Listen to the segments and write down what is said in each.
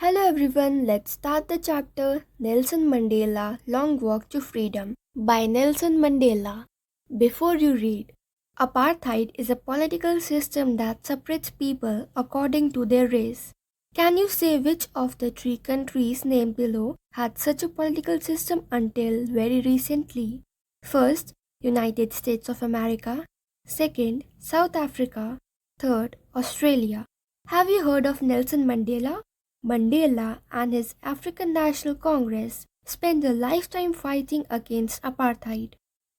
Hello everyone, let's start the chapter Nelson Mandela Long Walk to Freedom by Nelson Mandela. Before you read, apartheid is a political system that separates people according to their race. Can you say which of the three countries named below had such a political system until very recently? First, United States of America. Second, South Africa. Third, Australia. Have you heard of Nelson Mandela? Mandela and his African National Congress spent a lifetime fighting against apartheid.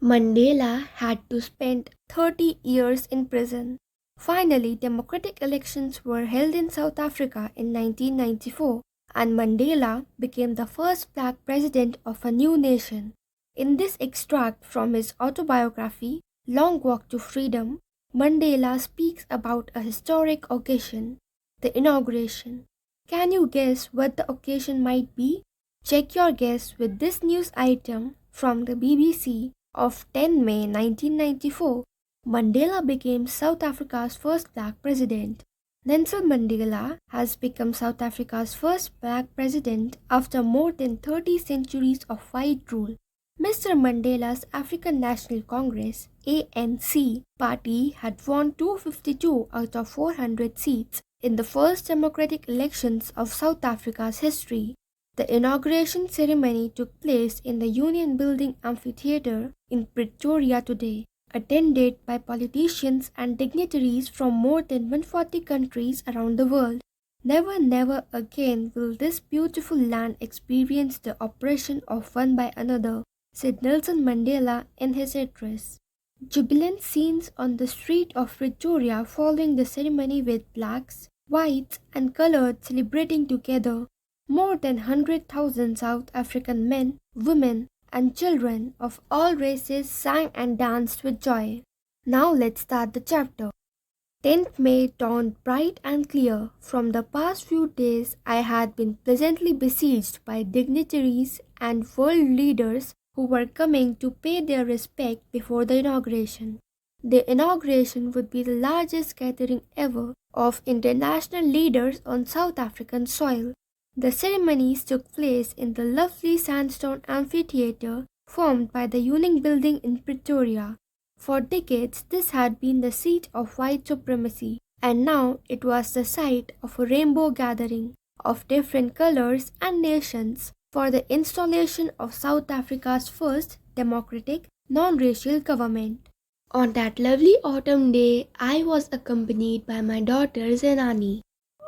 Mandela had to spend 30 years in prison. Finally, democratic elections were held in South Africa in 1994, and Mandela became the first black president of a new nation. In this extract from his autobiography, Long Walk to Freedom, Mandela speaks about a historic occasion, the inauguration. Can you guess what the occasion might be? Check your guess with this news item from the BBC of 10 May 1994. Mandela became South Africa's first black president. Nelson Mandela has become South Africa's first black president after more than 30 centuries of white rule. Mr. Mandela's African National Congress ANC party had won 252 out of 400 seats in the first democratic elections of South Africa's history. The inauguration ceremony took place in the Union Building Amphitheatre in Pretoria today, attended by politicians and dignitaries from more than 140 countries around the world. Never, never again will this beautiful land experience the oppression of one by another, said Nelson Mandela in his address. Jubilant scenes on the street of Pretoria following the ceremony with blacks, whites and colored celebrating together. More than 100,000 South African men, women and children of all races sang and danced with joy. Now let's start the chapter. 10th May dawned bright and clear. From the past few days I had been pleasantly besieged by dignitaries and world leaders who were coming to pay their respect before the inauguration. The inauguration would be the largest gathering ever of international leaders on South African soil. The ceremonies took place in the lovely sandstone amphitheatre formed by the Union Building in Pretoria. For decades, this had been the seat of white supremacy, and now it was the site of a rainbow gathering of different colors and nations for the installation of South Africa's first democratic, non-racial government. On that lovely autumn day, I was accompanied by my daughter Zenani.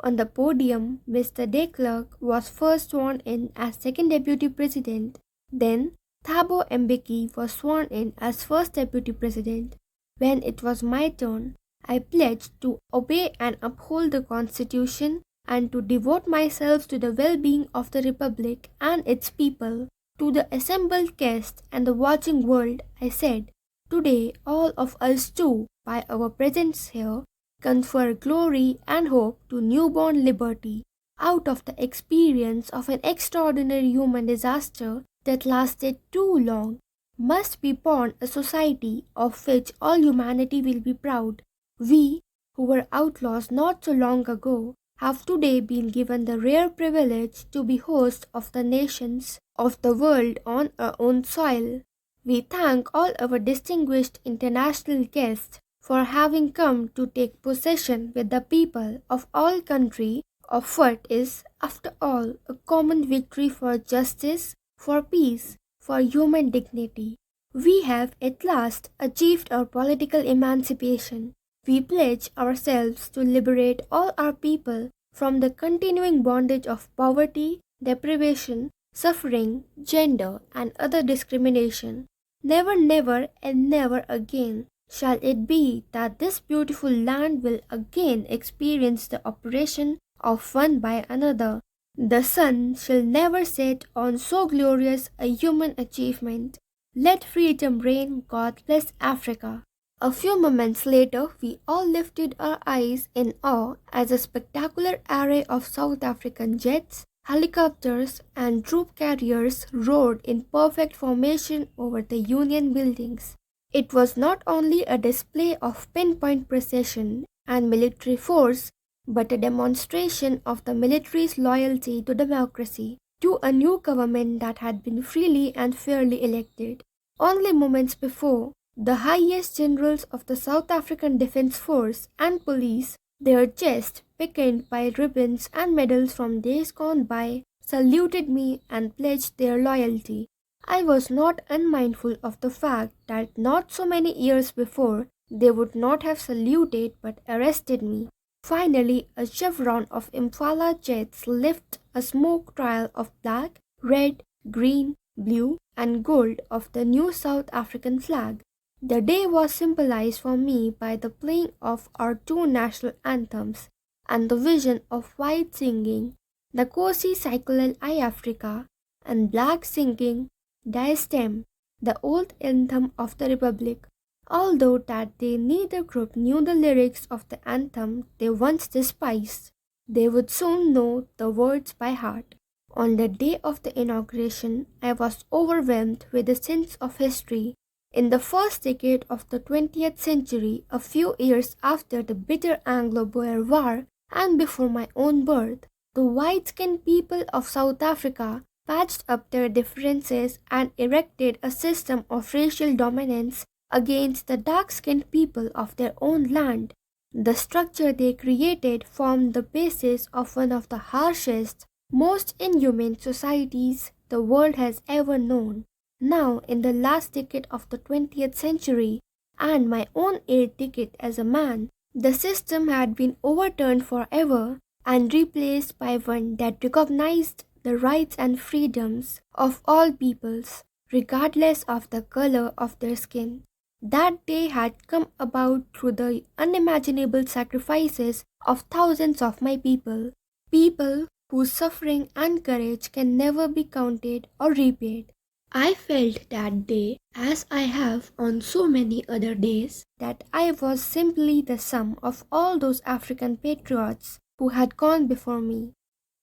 On the podium, Mr. de Klerk was first sworn in as second deputy president. Then, Thabo Mbeki was sworn in as first deputy president. When it was my turn, I pledged to obey and uphold the constitution and to devote myself to the well-being of the republic and its people. To the assembled guests and the watching world, I said, today all of us too, by our presence here, confer glory and hope to newborn liberty. Out of the experience of an extraordinary human disaster that lasted too long, must be born a society of which all humanity will be proud. We, who were outlaws not so long ago, have today been given the rare privilege to be hosts of the nations of the world on our own soil. We thank all our distinguished international guests for having come to take possession with the people of all countries of what is, after all, a common victory for justice, for peace, for human dignity. We have at last achieved our political emancipation. We pledge ourselves to liberate all our people from the continuing bondage of poverty, deprivation, suffering, gender, and other discrimination. Never, never, and never again shall it be that this beautiful land will again experience the oppression of one by another. The sun shall never set on so glorious a human achievement. Let freedom reign. God bless Africa. A few moments later, we all lifted our eyes in awe as a spectacular array of South African jets, helicopters, and troop carriers roared in perfect formation over the Union buildings. It was not only a display of pinpoint precision and military force, but a demonstration of the military's loyalty to democracy, to a new government that had been freely and fairly elected. Only moments before, the highest generals of the South African Defence Force and police, their chests pinned by ribbons and medals from days gone by, saluted me and pledged their loyalty. I was not unmindful of the fact that not so many years before they would not have saluted but arrested me. Finally, a chevron of Impala jets lift a smoke trail of black, red, green, blue, and gold of the new South African flag. The day was symbolized for me by the playing of our two national anthems and the vision of white singing the Kosi Cyclel I Africa and black singing Die Stem, the old anthem of the Republic. Although that day neither group knew the lyrics of the anthem they once despised, they would soon know the words by heart. On the day of the inauguration, I was overwhelmed with a sense of history. In the first decade of the 20th century, a few years after the bitter Anglo-Boer War and before my own birth, the white-skinned people of South Africa patched up their differences and erected a system of racial dominance against the dark-skinned people of their own land. The structure they created formed the basis of one of the harshest, most inhumane societies the world has ever known. Now, in the last decade of the 20th century, and my own 8th decade as a man, the system had been overturned forever and replaced by one that recognized the rights and freedoms of all peoples, regardless of the color of their skin. That day had come about through the unimaginable sacrifices of thousands of my people, people whose suffering and courage can never be counted or repaid. I felt that day, as I have on so many other days, that I was simply the sum of all those African patriots who had gone before me.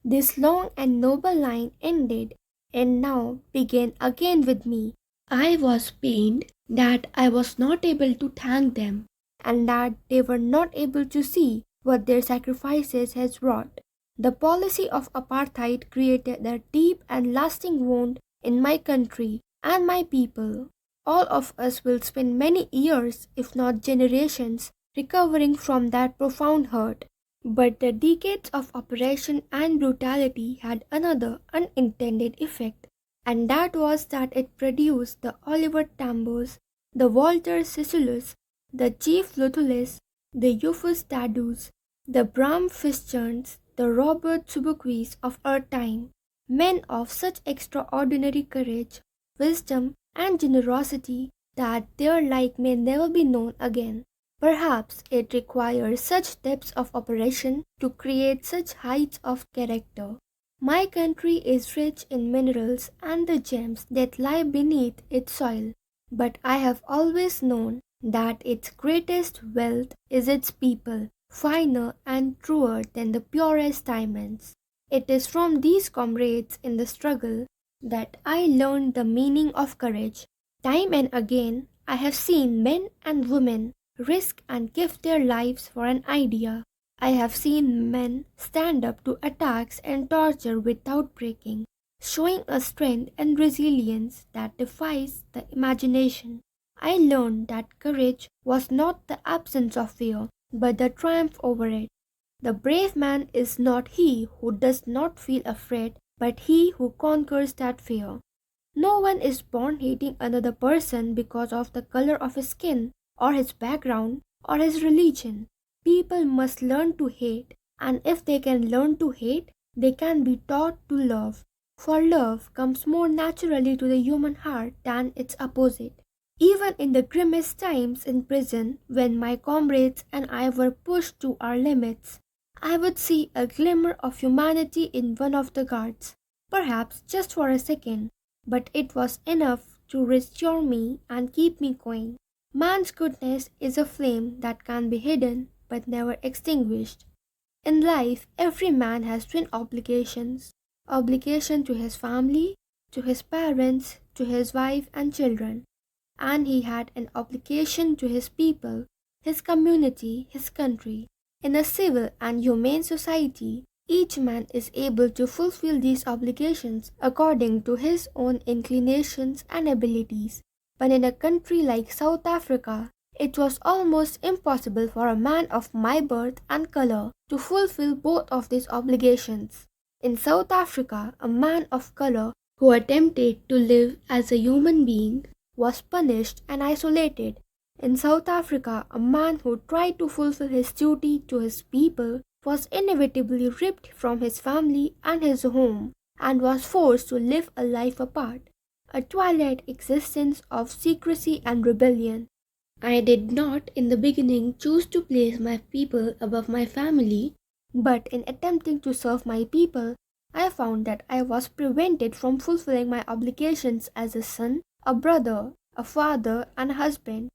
This long and noble line ended and now began again with me. I was pained that I was not able to thank them and that they were not able to see what their sacrifices has wrought. The policy of apartheid created a deep and lasting wound in my country and my people. All of us will spend many years, if not generations, recovering from that profound hurt. But the decades of oppression and brutality had another unintended effect, and that was that it produced the Oliver Tambos, the Walter Sissulus, the Chief Luthulus, the Rufus Dadus, the Bram Fischarns, the Robert Subuquis of our time, men of such extraordinary courage, wisdom, and generosity that their like may never be known again. Perhaps it requires such depths of operation to create such heights of character. My country is rich in minerals and the gems that lie beneath its soil, but I have always known that its greatest wealth is its people, finer and truer than the purest diamonds. It is from these comrades in the struggle that I learned the meaning of courage. Time and again I have seen men and women risk and give their lives for an idea. I have seen men stand up to attacks and torture without breaking, showing a strength and resilience that defies the imagination. I learned that courage was not the absence of fear, but the triumph over it. The brave man is not he who does not feel afraid, but he who conquers that fear. No one is born hating another person because of the color of his skin, or his background, or his religion. People must learn to hate, and if they can learn to hate, they can be taught to love. For love comes more naturally to the human heart than its opposite. Even in the grimmest times in prison, when my comrades and I were pushed to our limits, I would see a glimmer of humanity in one of the guards, perhaps just for a second, but it was enough to restore me and keep me going. Man's goodness is a flame that can be hidden but never extinguished. In life, every man has twin obligations: obligation to his family, to his parents, to his wife and children, and he had an obligation to his people, his community, his country. In a civil and humane society, each man is able to fulfill these obligations according to his own inclinations and abilities. But in a country like South Africa, it was almost impossible for a man of my birth and color to fulfill both of these obligations. In South Africa, a man of color who attempted to live as a human being was punished and isolated. In South Africa, a man who tried to fulfill his duty to his people was inevitably ripped from his family and his home and was forced to live a life apart, a twilight existence of secrecy and rebellion. I did not in the beginning choose to place my people above my family, but in attempting to serve my people, I found that I was prevented from fulfilling my obligations as a son, a brother, a father, and a husband.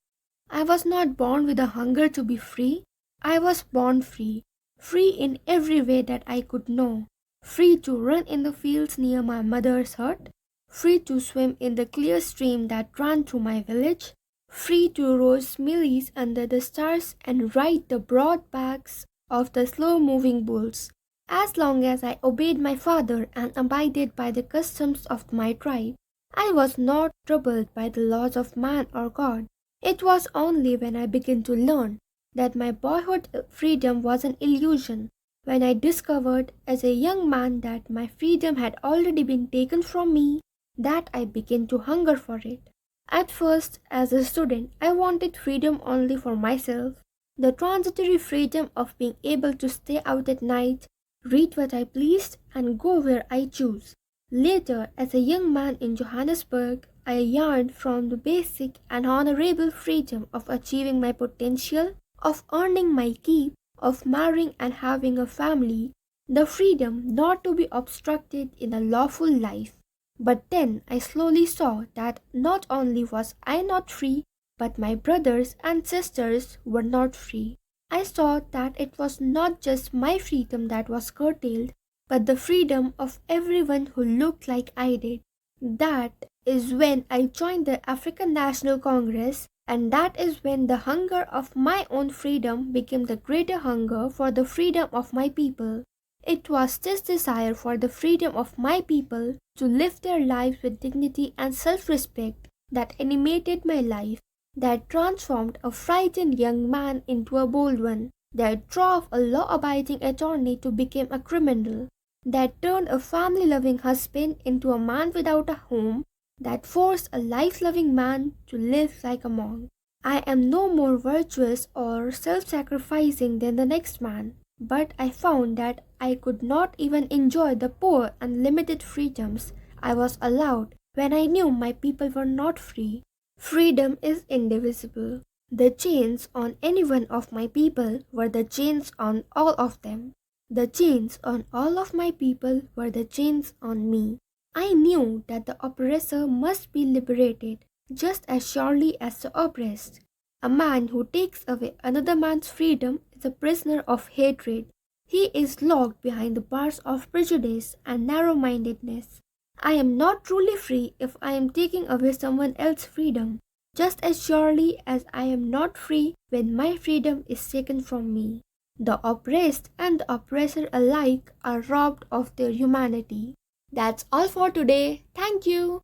I was not born with a hunger to be free. I was born free, free in every way that I could know, free to run in the fields near my mother's hut, free to swim in the clear stream that ran through my village, free to roast mealies under the stars and ride the broad backs of the slow-moving bulls. As long as I obeyed my father and abided by the customs of my tribe, I was not troubled by the laws of man or God. It was only when I began to learn that my boyhood freedom was an illusion, when I discovered as a young man that my freedom had already been taken from me, that I began to hunger for it. At first, as a student, I wanted freedom only for myself, the transitory freedom of being able to stay out at night, read what I pleased, and go where I chose. Later, as a young man in Johannesburg, I yearned from the basic and honorable freedom of achieving my potential, of earning my keep, of marrying and having a family, the freedom not to be obstructed in a lawful life. But then I slowly saw that not only was I not free, but my brothers and sisters were not free. I saw that it was not just my freedom that was curtailed, but the freedom of everyone who looked like I did. That is when I joined the African National Congress, and that is when the hunger of my own freedom became the greater hunger for the freedom of my people. It was this desire for the freedom of my people to live their lives with dignity and self-respect that animated my life, that transformed a frightened young man into a bold one, that drove a law-abiding attorney to become a criminal, that turned a family-loving husband into a man without a home, that forced a life-loving man to live like a monk. I am no more virtuous or self-sacrificing than the next man, but I found that I could not even enjoy the poor and limited freedoms I was allowed when I knew my people were not free. Freedom is indivisible. The chains on any one of my people were the chains on all of them. The chains on all of my people were the chains on me. I knew that the oppressor must be liberated just as surely as the oppressed. A man who takes away another man's freedom is a prisoner of hatred. He is locked behind the bars of prejudice and narrow-mindedness. I am not truly free if I am taking away someone else's freedom, just as surely as I am not free when my freedom is taken from me. The oppressed and the oppressor alike are robbed of their humanity. That's all for today. Thank you.